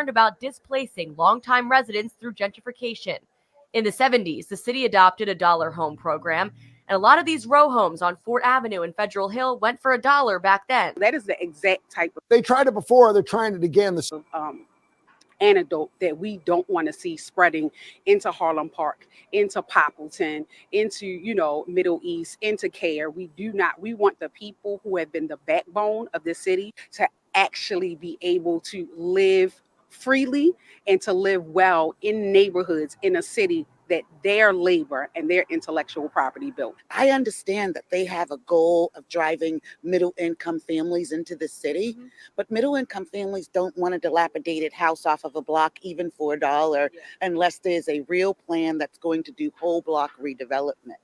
concerned about displacing longtime residents through gentrification. In the 70s, the city adopted a dollar home program, and a lot of these row homes on Fort Avenue and Federal Hill went for $1 back then. That is the exact type of... They tried it before, they're trying it again. Antidote that we don't want to see spreading into Harlem Park, into Poppleton, into, Middle East, into Care. We want the people who have been the backbone of this city to actually be able to live freely and to live well in neighborhoods in a city that their labor and their intellectual property built. I understand that they have a goal of driving middle-income families into the city, but middle-income families don't want a dilapidated house off of a block even for $1 unless there's a real plan that's going to do whole block redevelopment.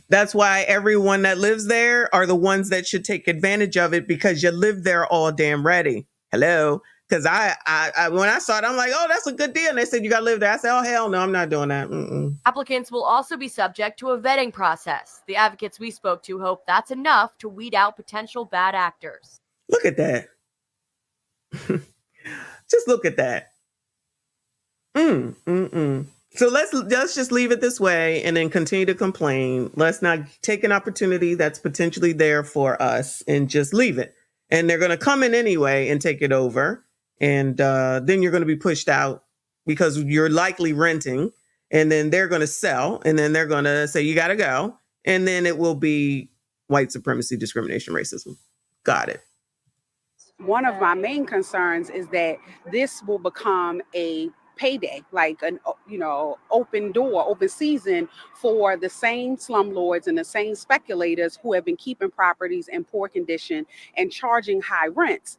That's why everyone that lives there are the ones that should take advantage of it, because you live there all damn ready. Hello? Because I when I saw it, I'm like, oh, that's a good deal. And they said, you got to live there. I said, oh, hell no, I'm not doing that. Applicants will also be subject to a vetting process. The advocates we spoke to hope that's enough to weed out potential bad actors. Look at that. Just look at that. So let's just leave it this way and then continue to complain. Let's not take an opportunity that's potentially there for us and just leave it. And they're going to come in anyway and take it over. And then you're going to be pushed out because you're likely renting, and then they're going to sell, and then they're going to say, you got to go. And then it will be white supremacy, discrimination, racism. Got it. One of my main concerns is that this will become a payday, like an open door, open season for the same slumlords and the same speculators who have been keeping properties in poor condition and charging high rents.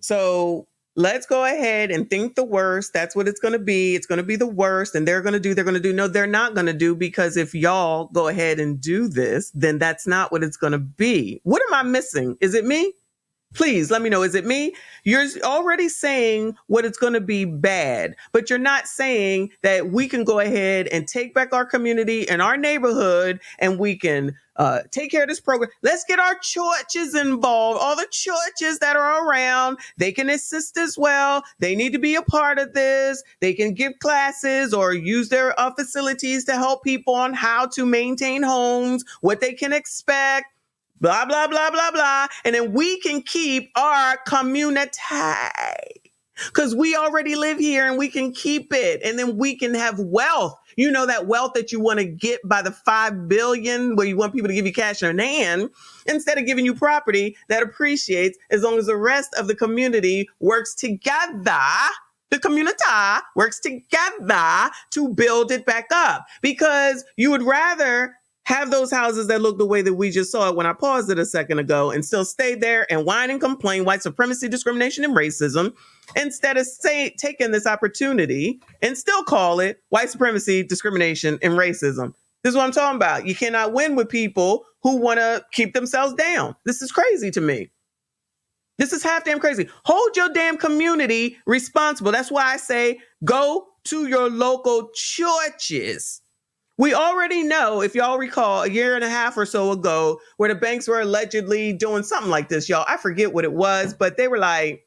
So let's go ahead and think the worst. That's what it's going to be. It's going to be the worst. And they're going to do. No, they're not going to do, because if y'all go ahead and do this, then that's not what it's going to be. What am I missing? Is it me? Please let me know. Is it me? You're already saying what it's going to be bad, but you're not saying that we can go ahead and take back our community and our neighborhood, and we can take care of this program. Let's get our churches involved. All the churches that are around, they can assist as well. They need to be a part of this. They can give classes or use their facilities to help people on how to maintain homes, what they can expect. Blah, blah, blah, blah, blah. And then we can keep our community, because we already live here and we can keep it. And then we can have wealth. You know, that wealth that you want to get by the $5 billion, where you want people to give you cash in hand, instead of giving you property that appreciates, as long as the rest of the community works together. The community works together to build it back up, because you would rather have those houses that look the way that we just saw it when I paused it a second ago, and still stay there and whine and complain white supremacy, discrimination, and racism, instead of taking this opportunity and still call it white supremacy, discrimination, and racism. This is what I'm talking about. You cannot win with people who want to keep themselves down. This is crazy to me. This is half damn crazy. Hold your damn community responsible. That's why I say go to your local churches. We already know, if y'all recall, a year and a half or so ago, where the banks were allegedly doing something like this, y'all. I forget what it was, but they were like,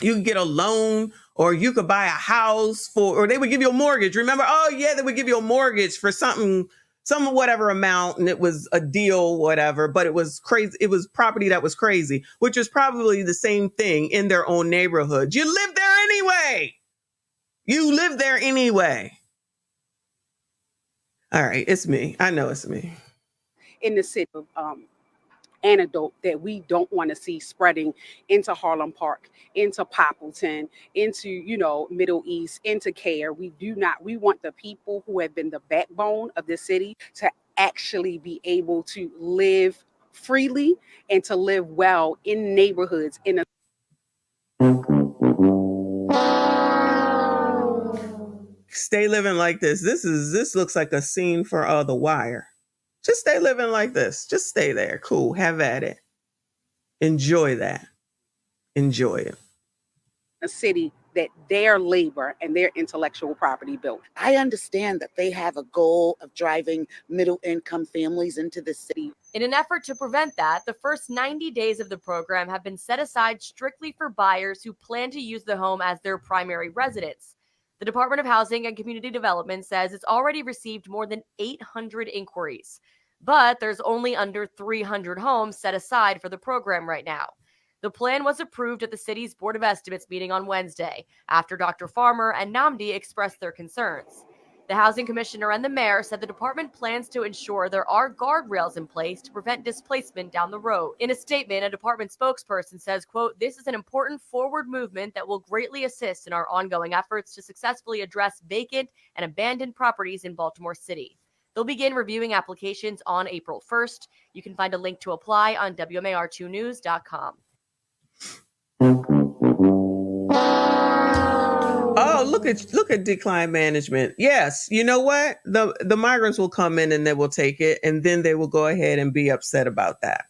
you could get a loan, or you could buy a house or they would give you a mortgage. Remember? Oh yeah, they would give you a mortgage for some whatever amount, and it was a deal, whatever, but it was crazy. It was property that was crazy, which was probably the same thing in their own neighborhood. You live there anyway. You live there anyway. All right, it's me. I know it's me. In the city of antidote that we don't want to see spreading into Harlem Park, into Poppleton, into, Middle East, into Care. We want the people who have been the backbone of this city to actually be able to live freely and to live well in neighborhoods in a Stay living like this. This looks like a scene for The Wire. Just stay living like this. Just stay there. Cool. Have at it. Enjoy that. Enjoy it. A city that their labor and their intellectual property built. I understand that they have a goal of driving middle-income families into the city. In an effort to prevent that, the first 90 days of the program have been set aside strictly for buyers who plan to use the home as their primary residence. The Department of Housing and Community Development says it's already received more than 800 inquiries, but there's only under 300 homes set aside for the program right now. The plan was approved at the city's Board of Estimates meeting on Wednesday after Dr. Farmer and Namdi expressed their concerns. The housing commissioner and the mayor said the department plans to ensure there are guardrails in place to prevent displacement down the road. In a statement, a department spokesperson says, quote, "This is an important forward movement that will greatly assist in our ongoing efforts to successfully address vacant and abandoned properties in Baltimore City." They'll begin reviewing applications on April 1st. You can find a link to apply on WMAR2news.com. Oh, look at decline management. Yes, you know what? The migrants will come in and they will take it, and then they will go ahead and be upset about that.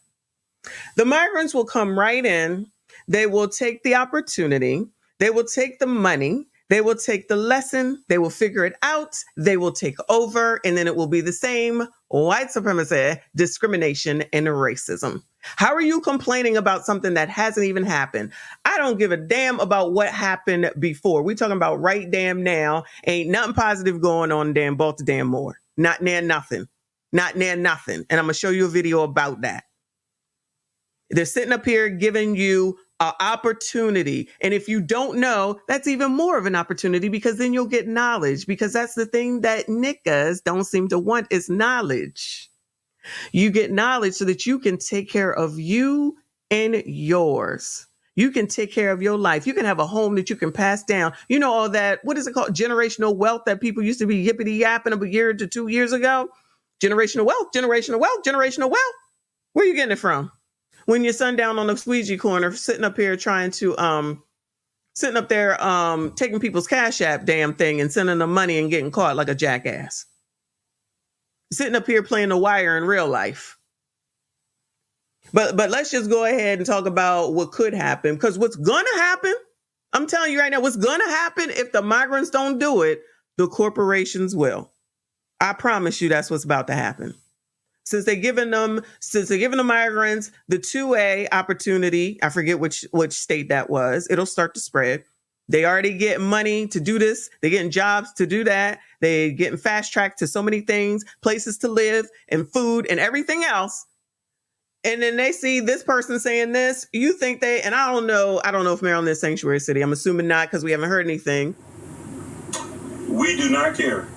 The migrants will come right in. They will take the opportunity. They will take the money. They will take the lesson. They will figure it out. They will take over, and then it will be the same white supremacy, discrimination, and racism. How are you complaining about something that hasn't even happened? I don't give a damn about what happened before. We're talking about right damn now. Ain't nothing positive going on damn Baltimore. Not near nothing. Not near nothing. And I'm going to show you a video about that. They're sitting up here giving you an opportunity. And if you don't know, that's even more of an opportunity, because then you'll get knowledge, because that's the thing that niggas don't seem to want is knowledge. You get knowledge so that you can take care of you and yours. You can take care of your life. You can have a home that you can pass down. You know, all that, what is it called? Generational wealth that people used to be yippity yapping a year to 2 years ago. Generational wealth, generational wealth, generational wealth. Where are you getting it from? When your son down on the squeegee corner, sitting up here trying to, sitting up there, taking people's Cash App damn thing and sending them money and getting caught like a jackass. Sitting up here playing the wire in real life. But let's just go ahead and talk about what could happen, because what's going to happen, I'm telling you right now, what's going to happen if the migrants don't do it, the corporations will. I promise you that's what's about to happen. Since they're giving the migrants the 2A opportunity, I forget which state that was, it'll start to spread. They already get money to do this. They're getting jobs to do that. They're getting fast tracked to so many things, places to live and food and everything else. And then they see this person saying this. You think and I don't know if Maryland is sanctuary city. I'm assuming not, because we haven't heard anything. We do not care